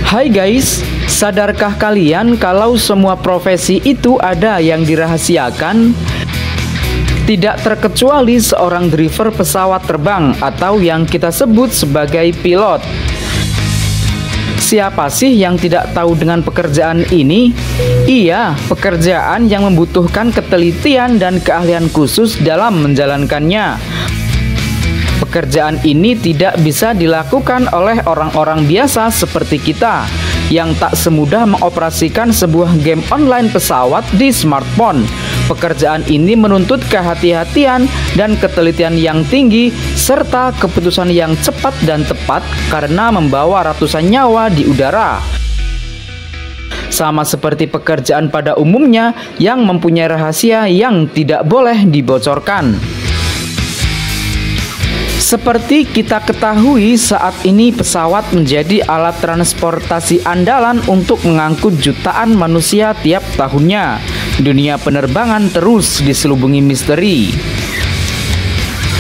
Hai guys, sadarkah kalian kalau semua profesi itu ada yang dirahasiakan? Tidak terkecuali seorang driver pesawat terbang atau yang kita sebut sebagai pilot. Siapa sih yang tidak tahu dengan pekerjaan ini? Iya, pekerjaan yang membutuhkan ketelitian dan keahlian khusus dalam menjalankannya. Pekerjaan ini tidak bisa dilakukan oleh orang-orang biasa seperti kita yang tak semudah mengoperasikan sebuah game online pesawat di smartphone. Pekerjaan ini menuntut kehati-hatian dan ketelitian yang tinggi serta keputusan yang cepat dan tepat karena membawa ratusan nyawa di udara. Sama seperti pekerjaan pada umumnya yang mempunyai rahasia yang tidak boleh dibocorkan. Seperti kita ketahui, saat ini pesawat menjadi alat transportasi andalan untuk mengangkut jutaan manusia tiap tahunnya. Dunia penerbangan terus diselubungi misteri.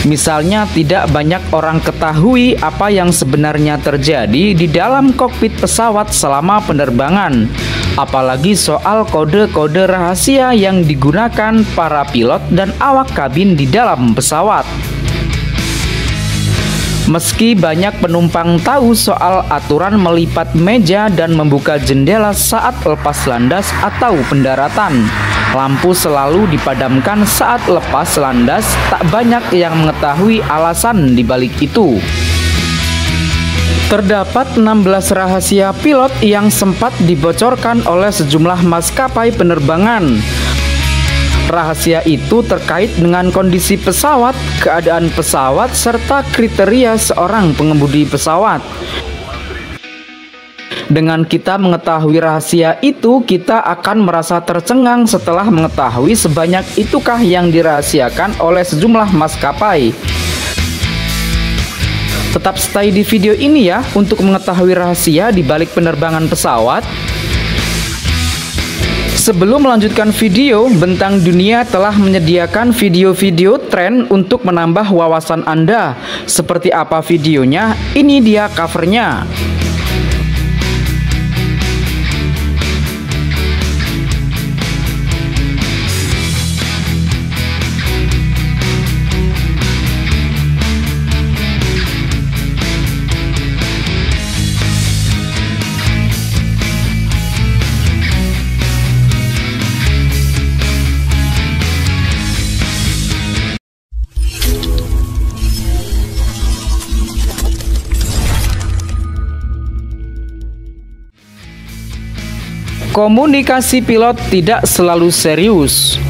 Misalnya, tidak banyak orang ketahui apa yang sebenarnya terjadi di dalam kokpit pesawat selama penerbangan. Apalagi soal kode-kode rahasia yang digunakan para pilot dan awak kabin di dalam pesawat. Meski banyak penumpang tahu soal aturan melipat meja dan membuka jendela saat lepas landas atau pendaratan, lampu selalu dipadamkan saat lepas landas, tak banyak yang mengetahui alasan di balik itu. Terdapat 16 rahasia pilot yang sempat dibocorkan oleh sejumlah maskapai penerbangan. Rahasia itu terkait dengan kondisi pesawat, keadaan pesawat, serta kriteria seorang pengemudi pesawat. Dengan kita mengetahui rahasia itu, kita akan merasa tercengang setelah mengetahui sebanyak itukah yang dirahasiakan oleh sejumlah maskapai. Tetap stay di video ini ya untuk mengetahui rahasia di balik penerbangan pesawat. Sebelum melanjutkan video, Bentang Dunia telah menyediakan video-video tren untuk menambah wawasan Anda. Seperti apa videonya? Ini dia covernya. Komunikasi pilot tidak selalu serius.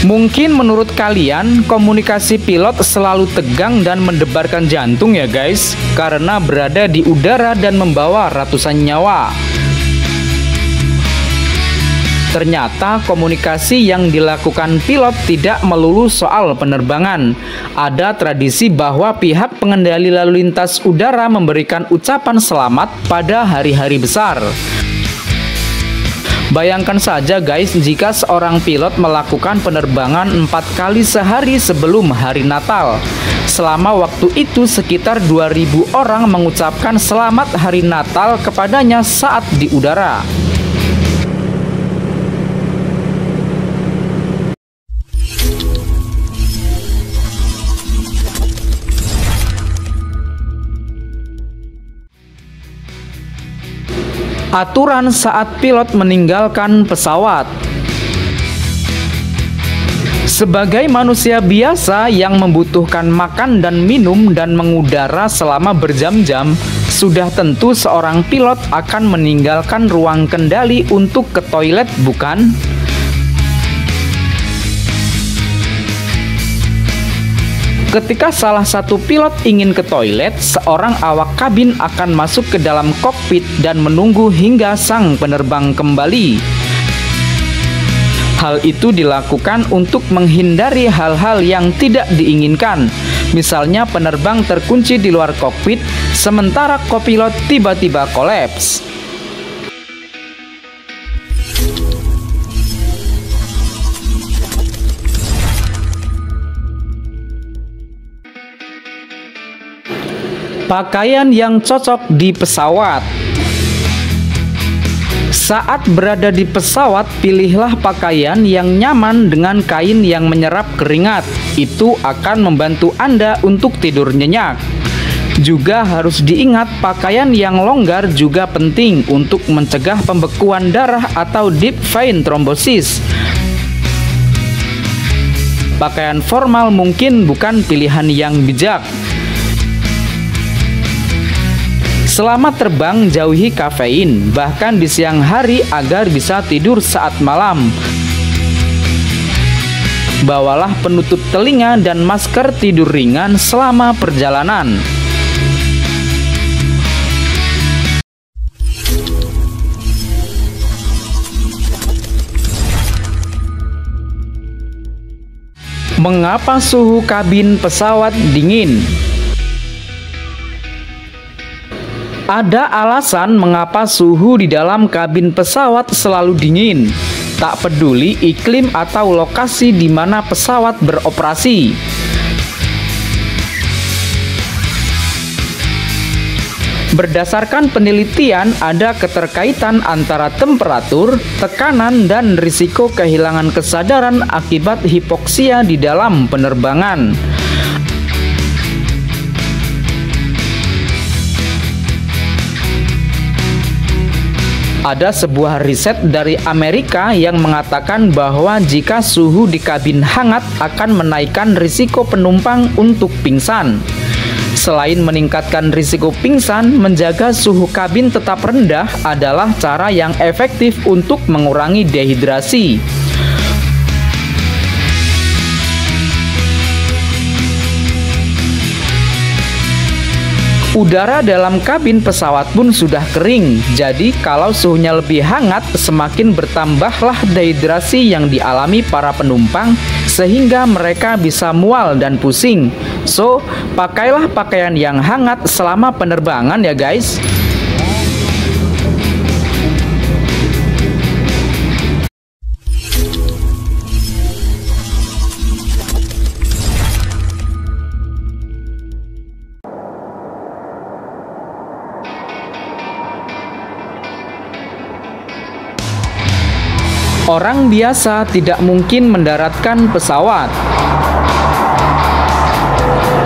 Mungkin menurut kalian komunikasi pilot selalu tegang dan mendebarkan jantung ya guys, karena berada di udara dan membawa ratusan nyawa. Ternyata komunikasi yang dilakukan pilot tidak melulu soal penerbangan. Ada tradisi bahwa pihak pengendali lalu lintas udara memberikan ucapan selamat pada hari-hari besar. Bayangkan saja guys, jika seorang pilot melakukan penerbangan 4 kali sehari sebelum hari Natal. Selama waktu itu sekitar 2000 orang mengucapkan selamat hari Natal kepadanya saat di udara. Aturan saat pilot meninggalkan pesawat. Sebagai manusia biasa yang membutuhkan makan dan minum dan mengudara selama berjam-jam, sudah tentu seorang pilot akan meninggalkan ruang kendali untuk ke toilet, bukan? Ketika salah satu pilot ingin ke toilet, seorang awak kabin akan masuk ke dalam kokpit dan menunggu hingga sang penerbang kembali. Hal itu dilakukan untuk menghindari hal-hal yang tidak diinginkan. Misalnya penerbang terkunci di luar kokpit, sementara kopilot tiba-tiba kolaps. Pakaian yang cocok di pesawat. Saat berada di pesawat, pilihlah pakaian yang nyaman dengan kain yang menyerap keringat. Itu akan membantu Anda untuk tidur nyenyak. Juga harus diingat, pakaian yang longgar juga penting untuk mencegah pembekuan darah atau deep vein thrombosis. Pakaian formal mungkin bukan pilihan yang bijak. Selama terbang, jauhi kafein, bahkan di siang hari agar bisa tidur saat malam. Bawalah penutup telinga dan masker tidur ringan selama perjalanan. Mengapa suhu kabin pesawat dingin? Ada alasan mengapa suhu di dalam kabin pesawat selalu dingin, tak peduli iklim atau lokasi di mana pesawat beroperasi. Berdasarkan penelitian, ada keterkaitan antara temperatur, tekanan, dan risiko kehilangan kesadaran akibat hipoksia di dalam penerbangan. Ada sebuah riset dari Amerika yang mengatakan bahwa jika suhu di kabin hangat akan menaikkan risiko penumpang untuk pingsan. Selain meningkatkan risiko pingsan, menjaga suhu kabin tetap rendah adalah cara yang efektif untuk mengurangi dehidrasi. Udara dalam kabin pesawat pun sudah kering, jadi kalau suhunya lebih hangat, semakin bertambahlah dehidrasi yang dialami para penumpang, sehingga mereka bisa mual dan pusing. So, pakailah pakaian yang hangat selama penerbangan ya guys. Orang biasa tidak mungkin mendaratkan pesawat.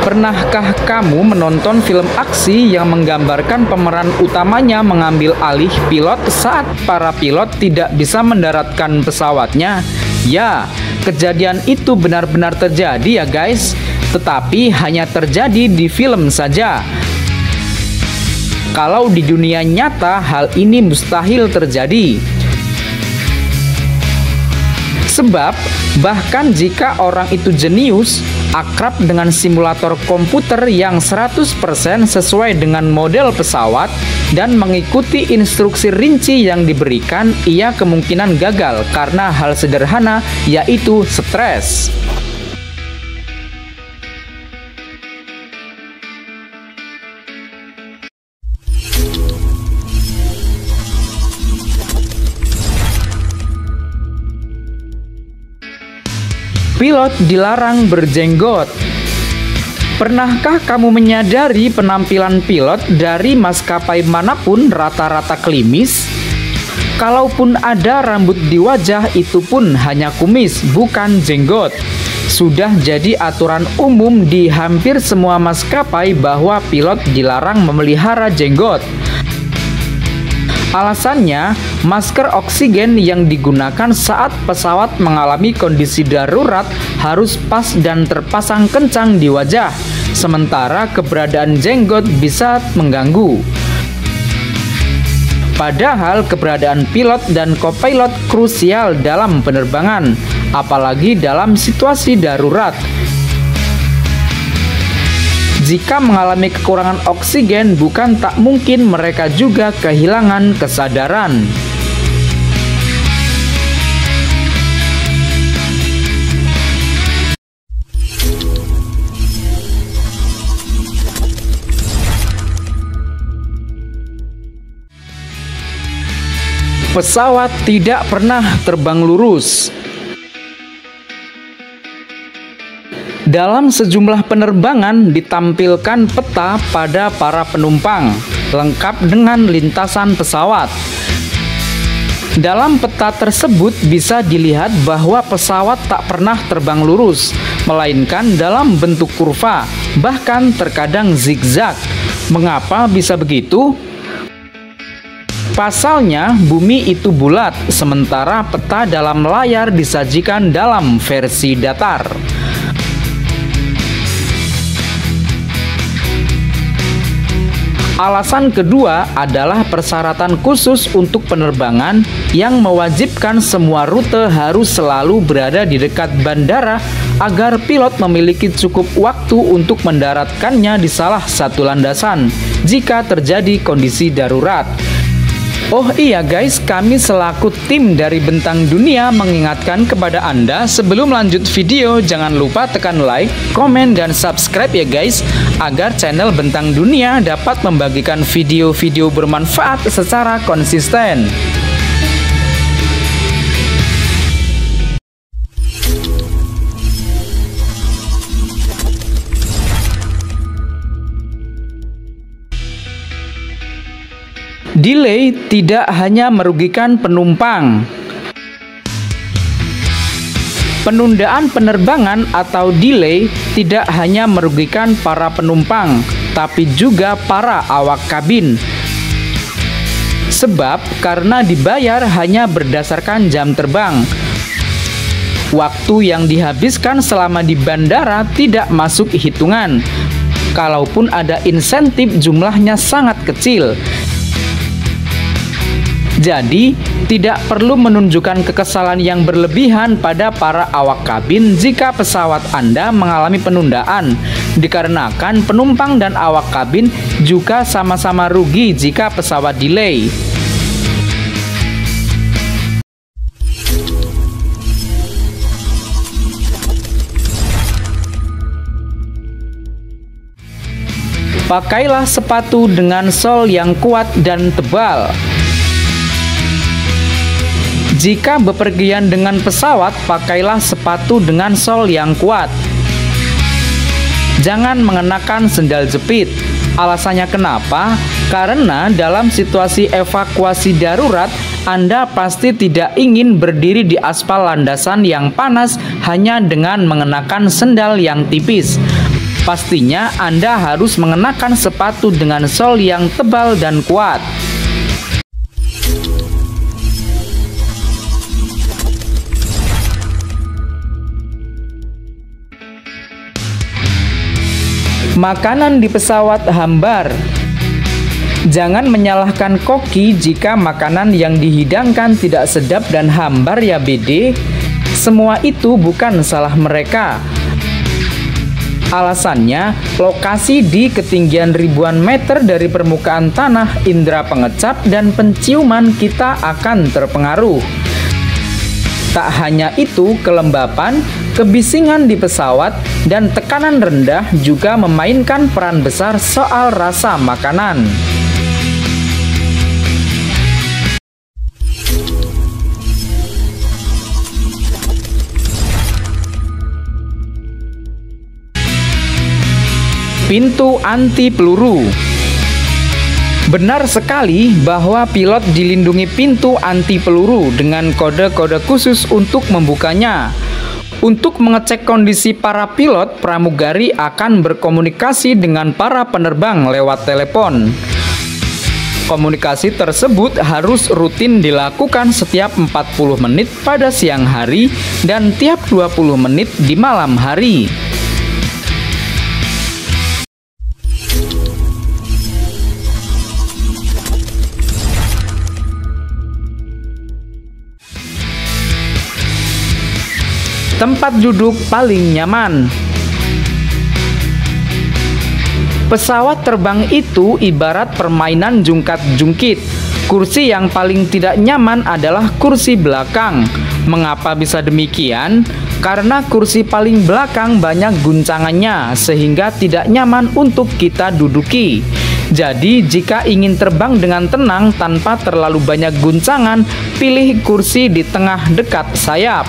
Pernahkah kamu menonton film aksi yang menggambarkan pemeran utamanya mengambil alih pilot saat para pilot tidak bisa mendaratkan pesawatnya? Ya, kejadian itu benar-benar terjadi ya guys, tetapi hanya terjadi di film saja. Kalau di dunia nyata, hal ini mustahil terjadi. Sebab, bahkan jika orang itu jenius, akrab dengan simulator komputer yang 100% sesuai dengan model pesawat, dan mengikuti instruksi rinci yang diberikan, ia kemungkinan gagal karena hal sederhana, yaitu stres. Pilot dilarang berjenggot. Pernahkah kamu menyadari penampilan pilot dari maskapai manapun rata-rata klimis? Kalaupun ada rambut di wajah, itu pun hanya kumis, bukan jenggot. Sudah jadi aturan umum di hampir semua maskapai bahwa pilot dilarang memelihara jenggot. Alasannya, masker oksigen yang digunakan saat pesawat mengalami kondisi darurat harus pas dan terpasang kencang di wajah, sementara keberadaan jenggot bisa mengganggu. Padahal keberadaan pilot dan kopilot krusial dalam penerbangan, apalagi dalam situasi darurat. Jika mengalami kekurangan oksigen, bukan tak mungkin mereka juga kehilangan kesadaran. Pesawat tidak pernah terbang lurus. Dalam sejumlah penerbangan ditampilkan peta pada para penumpang, lengkap dengan lintasan pesawat. Dalam peta tersebut bisa dilihat bahwa pesawat tak pernah terbang lurus, melainkan dalam bentuk kurva, bahkan terkadang zigzag. Mengapa bisa begitu? Pasalnya, bumi itu bulat, sementara peta dalam layar disajikan dalam versi datar. Alasan kedua adalah persyaratan khusus untuk penerbangan yang mewajibkan semua rute harus selalu berada di dekat bandara agar pilot memiliki cukup waktu untuk mendaratkannya di salah satu landasan jika terjadi kondisi darurat. Oh iya guys, kami selaku tim dari Bentang Dunia mengingatkan kepada Anda sebelum lanjut video jangan lupa tekan like, komen, dan subscribe ya guys, agar channel Bentang Dunia dapat membagikan video-video bermanfaat secara konsisten. Delay tidak hanya merugikan penumpang. Penundaan penerbangan atau delay tidak hanya merugikan para penumpang, tapi juga para awak kabin. Sebab karena dibayar hanya berdasarkan jam terbang, waktu yang dihabiskan selama di bandara tidak masuk hitungan. Kalaupun ada insentif, jumlahnya sangat kecil. Jadi, tidak perlu menunjukkan kekesalan yang berlebihan pada para awak kabin jika pesawat Anda mengalami penundaan, dikarenakan penumpang dan awak kabin juga sama-sama rugi jika pesawat delay. Pakailah sepatu dengan sol yang kuat dan tebal. Jika bepergian dengan pesawat, pakailah sepatu dengan sol yang kuat. Jangan mengenakan sendal jepit. Alasannya kenapa? Karena dalam situasi evakuasi darurat, Anda pasti tidak ingin berdiri di aspal landasan yang panas hanya dengan mengenakan sendal yang tipis. Pastinya Anda harus mengenakan sepatu dengan sol yang tebal dan kuat. Makanan di pesawat hambar. Jangan menyalahkan koki jika makanan yang dihidangkan tidak sedap dan hambar ya BD. Semua itu bukan salah mereka. Alasannya, lokasi di ketinggian ribuan meter dari permukaan tanah, indera pengecap dan penciuman kita akan terpengaruh. Tak hanya itu, kelembapan, kebisingan di pesawat, dan tekanan rendah juga memainkan peran besar soal rasa makanan. Pintu anti peluru. Benar sekali bahwa pilot dilindungi pintu anti peluru dengan kode-kode khusus untuk membukanya. Untuk mengecek kondisi para pilot, pramugari akan berkomunikasi dengan para penerbang lewat telepon. Komunikasi tersebut harus rutin dilakukan setiap 40 menit pada siang hari dan tiap 20 menit di malam hari. Tempat duduk paling nyaman. Pesawat terbang itu ibarat permainan jungkat-jungkit. Kursi yang paling tidak nyaman adalah kursi belakang. Mengapa bisa demikian? Karena kursi paling belakang banyak guncangannya, sehingga tidak nyaman untuk kita duduki. Jadi, jika ingin terbang dengan tenang tanpa terlalu banyak guncangan, pilih kursi di tengah dekat sayap.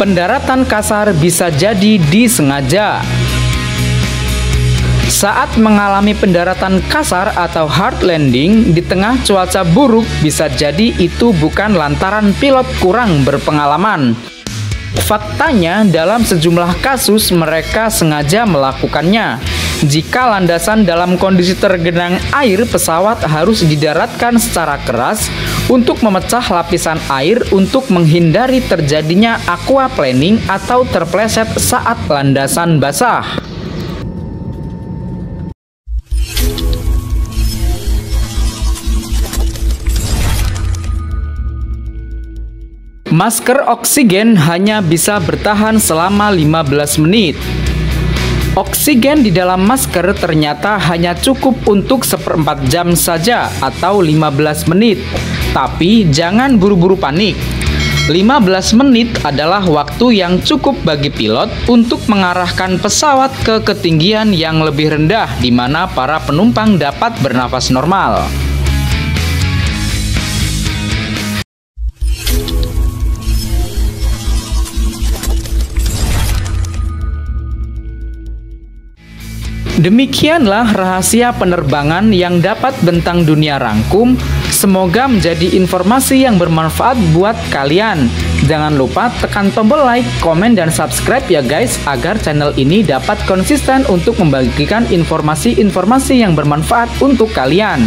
Pendaratan kasar bisa jadi disengaja. Saat mengalami pendaratan kasar atau hard landing di tengah cuaca buruk, bisa jadi itu bukan lantaran pilot kurang berpengalaman. Faktanya, dalam sejumlah kasus mereka sengaja melakukannya. Jika landasan dalam kondisi tergenang air, pesawat harus didaratkan secara keras untuk memecah lapisan air untuk menghindari terjadinya aquaplaning atau terpleset saat landasan basah. Masker oksigen hanya bisa bertahan selama 15 menit. Oksigen di dalam masker ternyata hanya cukup untuk 1/4 jam saja atau 15 menit. Tapi jangan buru-buru panik. 15 menit adalah waktu yang cukup bagi pilot untuk mengarahkan pesawat ke ketinggian yang lebih rendah di mana para penumpang dapat bernafas normal. Demikianlah rahasia penerbangan yang dapat Bentang Dunia rangkum. Semoga menjadi informasi yang bermanfaat buat kalian. Jangan lupa tekan tombol like, komen, dan subscribe ya guys, agar channel ini dapat konsisten untuk membagikan informasi-informasi yang bermanfaat untuk kalian.